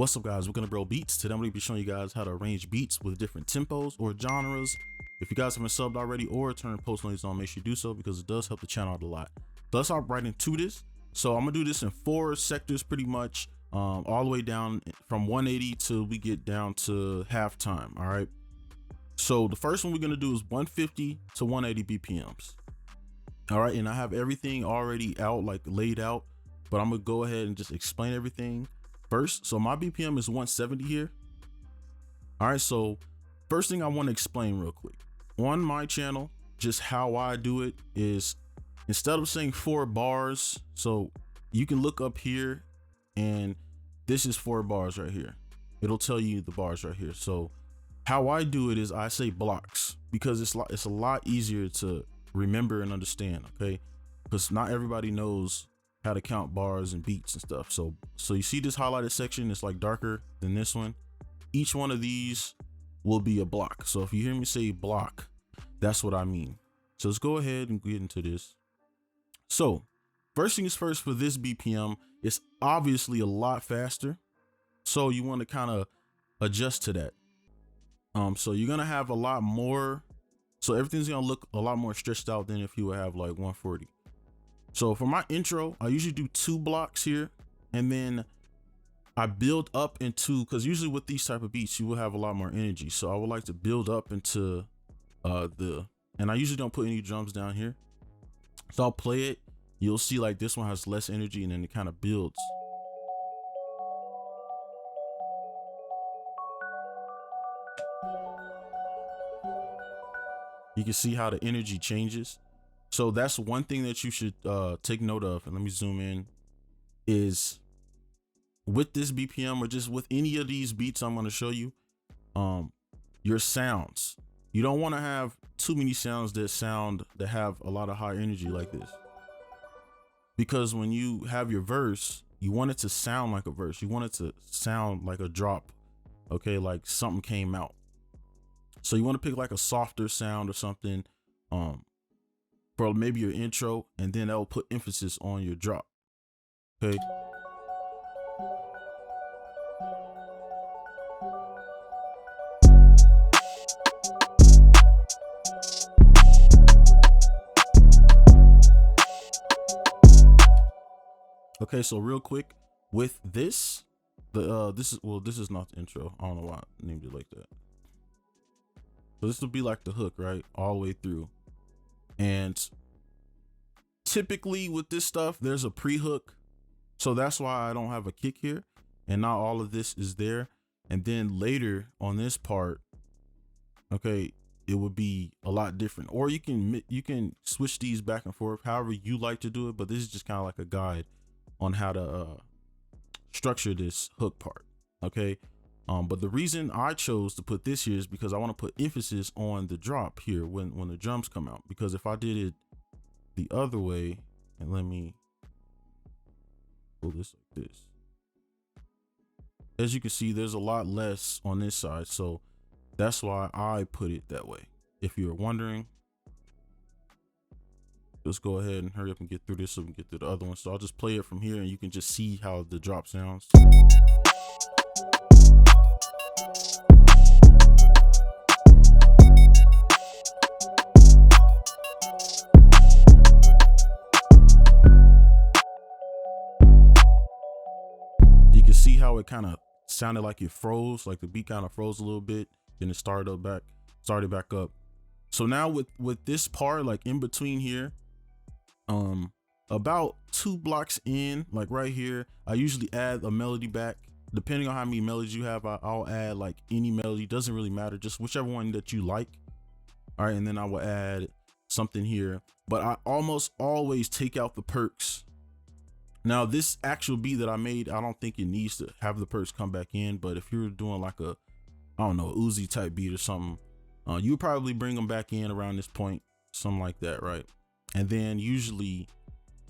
What's up, guys? We're gonna bro beats. Today I'm gonna be showing you guys how to arrange beats with different tempos or genres. If you guys haven't subbed already or turned post notifications on, make sure you do so because it does help the channel out a lot. So let's hop right into this. So I'm gonna do this in 4 sectors pretty much, all the way down from 180 till we get down to halftime. All right. So the first one we're gonna do is 150 to 180 BPMs. All right, and I have everything already out, like laid out, but I'm gonna go ahead and just explain everything first. So my BPM is 170 here. All right, so first thing I want to explain real quick on my channel, just how I do it is instead of saying 4 bars, so you can look up here and this is 4 bars right here. It'll tell you the bars right here. So how I do it is I say blocks because it's a lot easier to remember and understand, okay? Because not everybody knows how to count bars and beats and stuff. So you see this highlighted section, it's like darker than this one. Each one of these will be a block. So if you hear me say block, that's what I mean. So let's go ahead and get into this. So first things first, for this BPM, it's obviously a lot faster. So you want to kind of adjust to that. So you're gonna have a lot more. So everything's gonna look a lot more stretched out than if you would have like 140. So for my intro, I usually do 2 blocks here, and then I build up into, because usually with these type of beats, you will have a lot more energy. So I would like to build up into and I usually don't put any drums down here. So I'll play it. You'll see like this one has less energy and then it kind of builds. You can see how the energy changes. So that's one thing that you should take note of. And let me zoom in, is with this BPM or just with any of these beats I'm going to show you, your sounds. You don't want to have too many sounds that have a lot of high energy like this. Because when you have your verse, you want it to sound like a verse. You want it to sound like a drop. Okay, like something came out. So you want to pick like a softer sound or something for maybe your intro, and then that will put emphasis on your drop. Okay. Okay, so real quick with this, this is not the intro. I don't know why I named it like that. So this will be like the hook, right? All the way through. And typically with this stuff, there's a pre-hook. So that's why I don't have a kick here. And not all of this is there. And then later on this part, okay, it would be a lot different. Or you can switch these back and forth however you like to do it. But this is just kind of like a guide on how to structure this hook part. Okay. But the reason I chose to put this here is because I want to put emphasis on the drop here when the drums come out. Because if I did it the other way, and let me pull this like this, as you can see, there's a lot less on this side. So that's why I put it that way. If you're wondering, let's go ahead and hurry up and get through this so we can get through the other one. So I'll just play it from here and you can just see how the drop sounds. See how it kind of sounded like it froze, like the beat kind of froze a little bit, then it started back up. So now with this part, like in between here, about 2 blocks in, like right here, I usually add a melody back. Depending on how many melodies you have, I'll add like any melody, doesn't really matter, just whichever one that you like. All right, and then I will add something here, but I almost always take out the perks. Now this actual beat that I made, I don't think it needs to have the perks come back in, but if you're doing like a, I don't know, Uzi type beat or something, you would probably bring them back in around this point, something like that, right? And then usually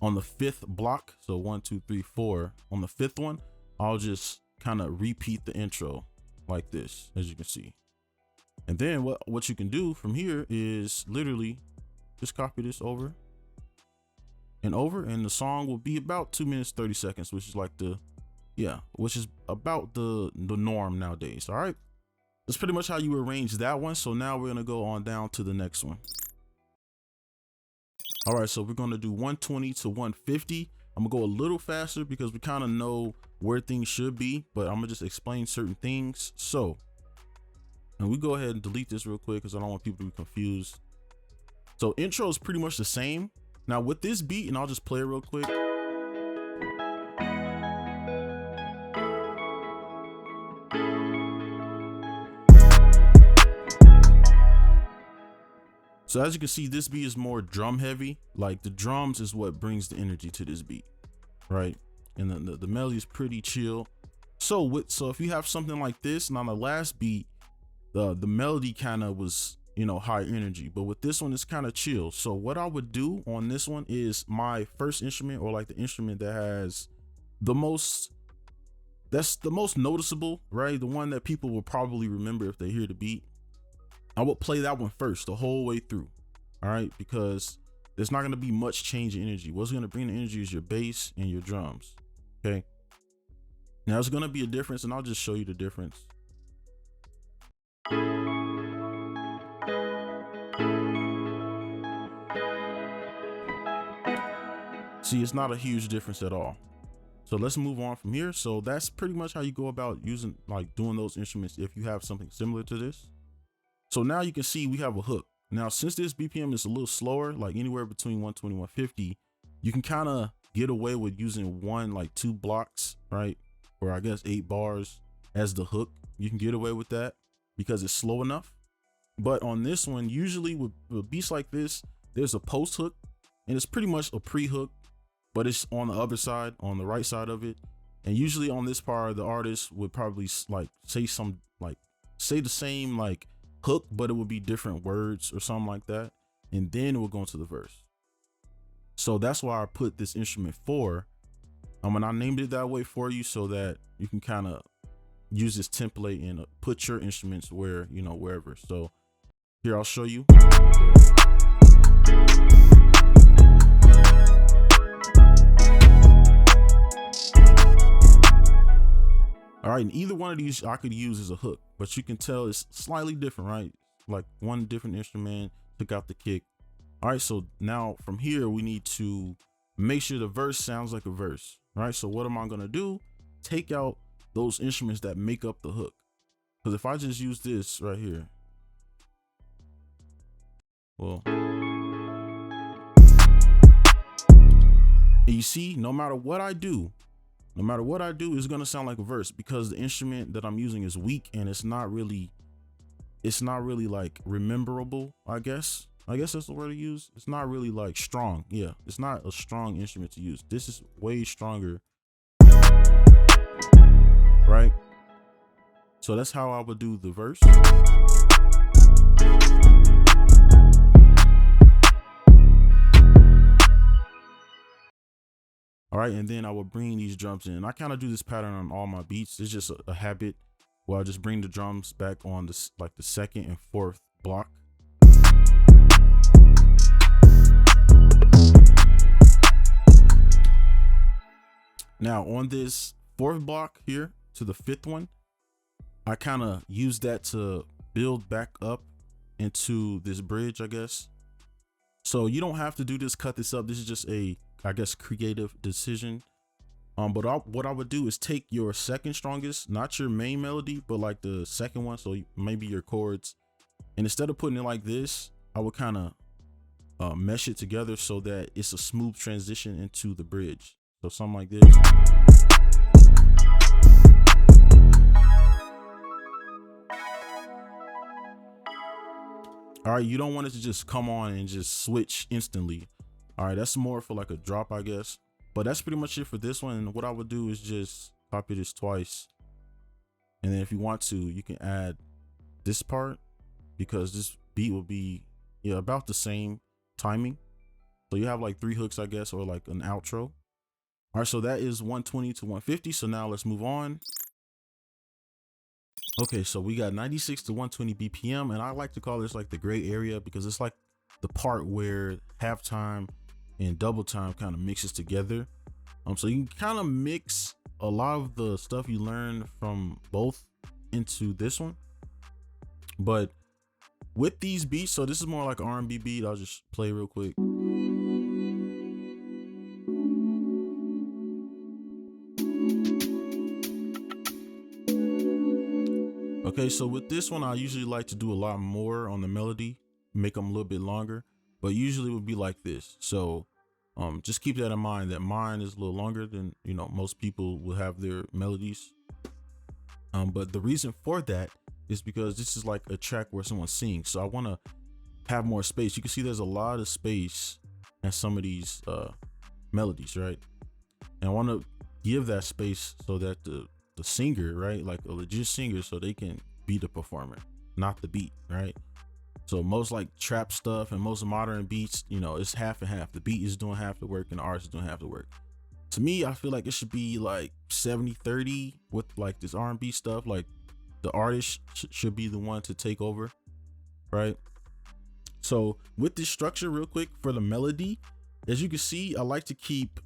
on the 5th block, so 1, 2, 3, 4, on the 5th one, I'll just kind of repeat the intro like this, as you can see. And then what you can do from here is literally just copy this over and over, and the song will be about 2 minutes 30 seconds, which is like the Yeah, which is about the norm nowadays. All right, that's pretty much how you arrange that one. So now we're gonna go on down to the next one. All right, so we're gonna do 120 to 150. I'm gonna go a little faster because we kind of know where things should be, but I'm gonna just explain certain things. So, and we go ahead and delete this real quick because I don't want people to be confused. So intro is pretty much the same. Now with this beat, and I'll just play it real quick. So as you can see, this beat is more drum heavy. Like the drums is what brings the energy to this beat, right? And the melody is pretty chill. So if you have something like this, and on the last beat, the melody kind of was, you know, high energy, but with this one it's kind of chill. So what I would do on this one is my first instrument, or like the instrument that has the most, that's the most noticeable, right? The one that people will probably remember if they hear the beat. I would play that one first the whole way through. All right, because there's not going to be much change in energy. What's going to bring the energy is your bass and your drums. Okay, now there's going to be a difference, and I'll just show you the difference. See, it's not a huge difference at all. So let's move on from here. So that's pretty much how you go about using, like, doing those instruments if you have something similar to this. So now you can see we have a hook. Now, since this BPM is a little slower, like anywhere between 120 and 150, you can kind of get away with using like 2 blocks, right? Or I guess 8 bars as the hook. You can get away with that because it's slow enough. But on this one, usually with beats like this, there's a post hook, and it's pretty much a pre-hook, but it's on the other side, on the right side of it. And usually on this part, the artist would probably like say the same like hook, but it would be different words or something like that, and then we'll go into the verse. So that's why I put this instrument 4, and I named it that way for you so that you can kind of use this template and put your instruments where, you know, wherever. So here, I'll show you. All right, and either one of these I could use as a hook, but you can tell it's slightly different, right? Like one different instrument, took out the kick. All right, so now from here, we need to make sure the verse sounds like a verse, right? So what am I gonna do? Take out those instruments that make up the hook. Because if I just use this right here, well, and you see, no matter what I do, it's gonna sound like a verse because the instrument that I'm using is weak, and it's not really like rememberable. I guess that's the word to use. It's not really like strong. Yeah, it's not a strong instrument to use. This is way stronger, right? So that's how I would do the verse. All right, and then I will bring these drums in. I kind of do this pattern on all my beats. It's just a habit where I just bring the drums back on this, like the 2nd and 4th block. Now on this 4th block here to the 5th one, I kind of use that to build back up into this bridge, I guess. So you don't have to do this, cut this up. This is just a, I guess, creative decision. But what I would do is take your 2nd strongest, not your main melody, but like the 2nd one, so maybe your chords, and instead of putting it like this, I would kind of mesh it together so that it's a smooth transition into the bridge. So something like this. All right, you don't want it to just come on and just switch instantly. All right, that's more for like a drop, I guess. But that's pretty much it for this one. And what I would do is just copy this twice. And then if you want to, you can add this part because this beat will be, yeah, about the same timing. So you have like 3 hooks, I guess, or like an outro. All right, so that is 120 to 150. So now let's move on. Okay, so we got 96 to 120 BPM, and I like to call this like the gray area because it's like the part where halftime and double time kind of mixes together. So you can kind of mix a lot of the stuff you learn from both into this one. But with these beats, so this is more like R&B beat. I'll just play real quick. Okay, so with this one, I usually like to do a lot more on the melody, make them a little bit longer, but usually it would be like this. So just keep that in mind, that mine is a little longer than, you know, most people will have their melodies. But the reason for that is because this is like a track where someone sings. So I want to have more space. You can see there's a lot of space in some of these melodies, right? And I want to give that space so that the singer, right, like a legit singer, so they can be the performer, not the beat, right? So most like trap stuff and most modern beats, you know, it's half and half. The beat is doing half the work and the artist is doing half the work. To me, I feel like it should be like 70-30 with like this R&B stuff. Like the artist should be the one to take over, right? So with this structure, real quick, for the melody, as you can see, I like to keep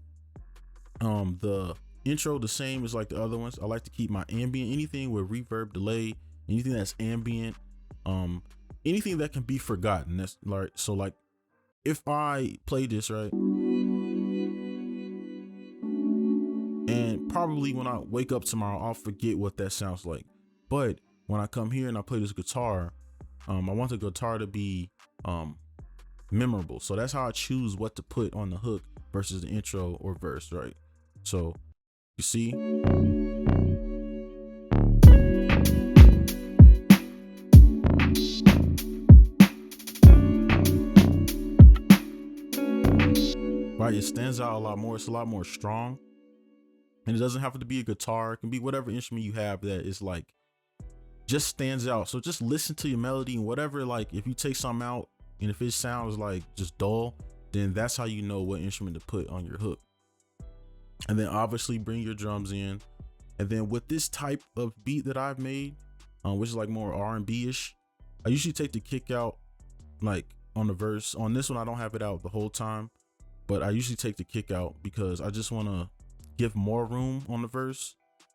the intro the same as like the other ones. I like to keep my ambient, anything with reverb, delay, anything that's ambient, anything that can be forgotten. That's like, so like if I play this, right, and probably when I wake up tomorrow, I'll forget what that sounds like. But when I come here and I play this guitar, I want the guitar to be memorable. So that's how I choose what to put on the hook versus the intro or verse, right? So you see, right? It stands out a lot more. It's a lot more strong, and it doesn't have to be a guitar. It can be whatever instrument you have that is like just stands out. So just listen to your melody and whatever. Like if you take something out and if it sounds like just dull, then that's how you know what instrument to put on your hook. And then obviously bring your drums in. And then with this type of beat that I've made, which is like more R&B-ish, I usually take the kick out like on the verse. On this one, I don't have it out the whole time, but I usually take the kick out because I just want to give more room on the verse.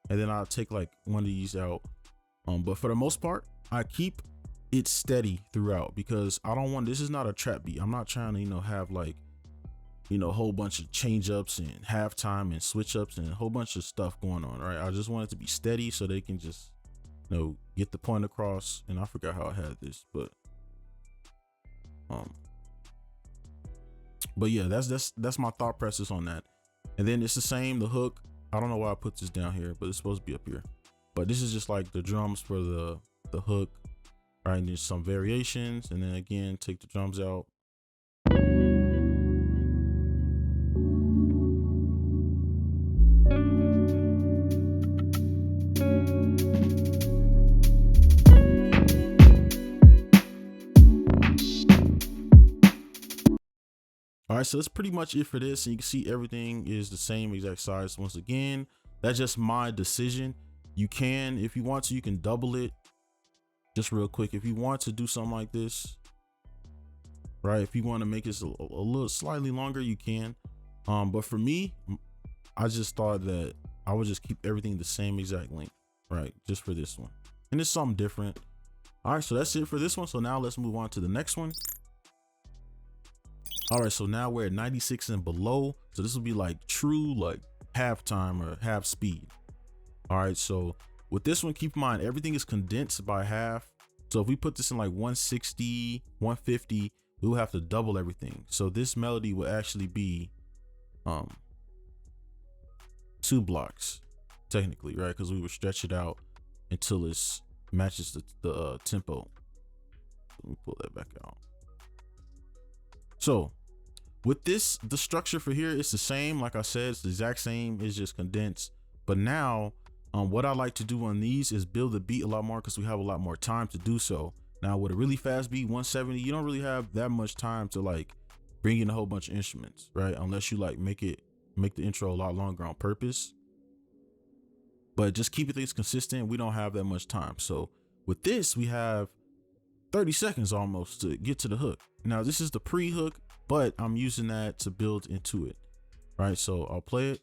And then I'll take like one of these out. But for the most part, I keep it steady throughout because I don't want, this is not a trap beat. I'm not trying to, you know, have like, you know, a whole bunch of change ups and halftime and switch ups and a whole bunch of stuff going on, right? I just want it to be steady so they can just, you know, get the point across. And I forgot how I had this, but yeah, that's my thought process on that. And then it's the same, the hook. I don't know why I put this down here, but it's supposed to be up here. But this is just like the drums for the hook, right? And there's some variations, and then again, take the drums out. All right, so that's pretty much it for this. And you can see everything is the same exact size. Once again, that's just my decision. You can, if you want to, you can double it. Just real quick, if you want to do something like this, right? If you want to make this a little slightly longer, you can. But for me, I just thought that I would just keep everything the same exact length, right? Just for this one. And it's something different. All right, so that's it for this one. So now let's move on to the next one. All right, so now we're at 96 and below. So this will be like true, like halftime or half speed. All right, so with this one, keep in mind, everything is condensed by half. So if we put this in like 160, 150, we will have to double everything. So this melody will actually be 2 blocks technically, right? Because we would stretch it out until it matches the tempo. Let me pull that back out. So with this, the structure for here is the same. Like I said, it's the exact same. It's just condensed. But now what I like to do on these is build the beat a lot more because we have a lot more time to do so. Now with a really fast beat, 170, you don't really have that much time to like bring in a whole bunch of instruments, right? Unless you like make the intro a lot longer on purpose. But just keeping things consistent, we don't have that much time. So with this, we have 30 seconds almost to get to the hook. Now this is the pre-hook, but I'm using that to build into it, right? So I'll play it.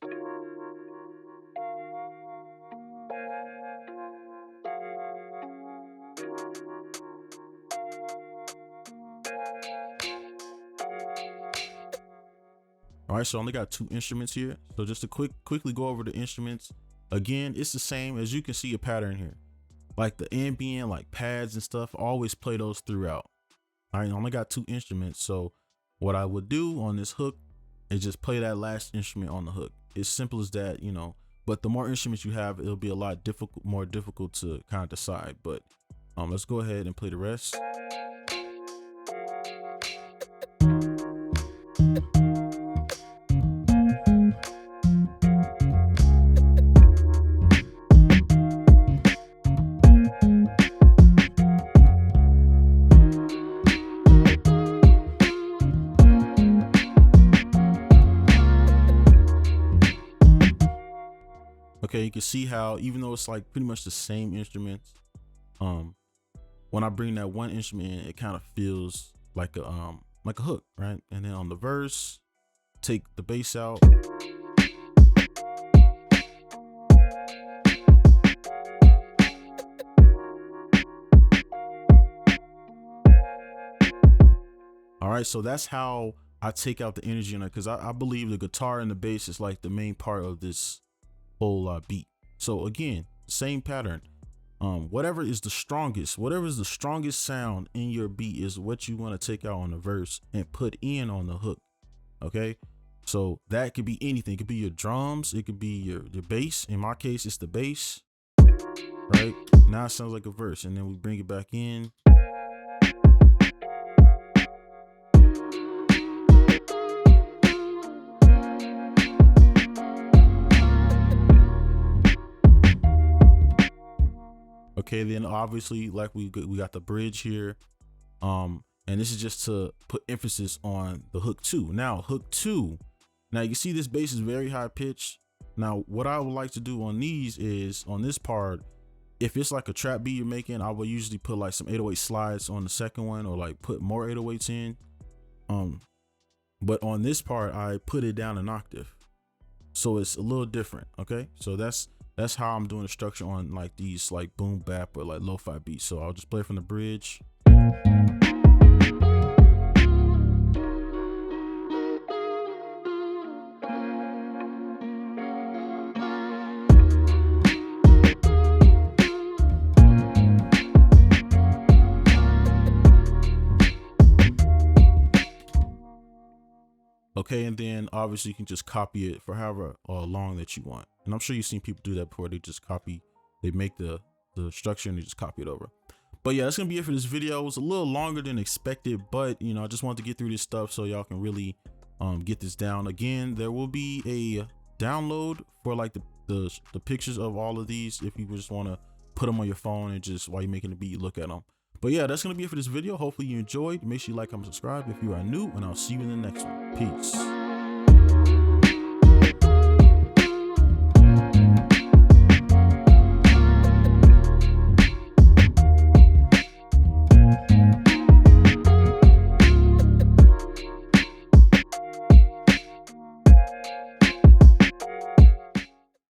All right, so I only got 2 instruments here. So just to quickly go over the instruments. Again, it's the same. As you can see a pattern here. Like the ambient, like pads and stuff, always play those throughout. All right, I only got 2 instruments. So what I would do on this hook is just play that last instrument on the hook. It's simple as that, you know. But the more instruments you have, it'll be a lot more difficult to kind of decide. But let's go ahead and play the rest. Okay, you can see how even though it's like pretty much the same instruments, when I bring that one instrument in, it kind of feels like a hook, right? And then on the verse, take the bass out. All right, so that's how I take out the energy in it, because I believe the guitar and the bass is like the main part of this whole beat. So again, same pattern. Whatever is the strongest sound in your beat is what you want to take out on the verse and put in on the hook. Okay, so that could be anything. It could be your drums, it could be your bass. In my case, it's the bass. Right now it sounds like a verse, and then we bring it back in. Okay, then obviously, like we got the bridge here, and this is just to put emphasis on the hook 2. Now hook 2, now you can see this bass is very high pitched. Now what I would like to do on these is, on this part, if it's like a trap beat you're making, I will usually put like some 808 slides on the second one, or like put more 808s in. But on this part, I put it down an octave, so it's a little different. Okay, so that's how I'm doing the structure on like these like boom bap or like lo-fi beats. So I'll just play from the bridge. Okay, and then obviously you can just copy it for however long that you want. And I'm sure you've seen people do that before. They just make the structure and they just copy it over. But yeah, that's gonna be it for this video. It was a little longer than expected, but you know, I just wanted to get through this stuff so y'all can really get this down. Again, there will be a download for like the pictures of all of these if you just want to put them on your phone and just while you're making the beat, look at them. But yeah, that's gonna be it for this video. Hopefully you enjoyed. Make sure you like, comment, subscribe if you are new, and I'll see you in the next one. Peace.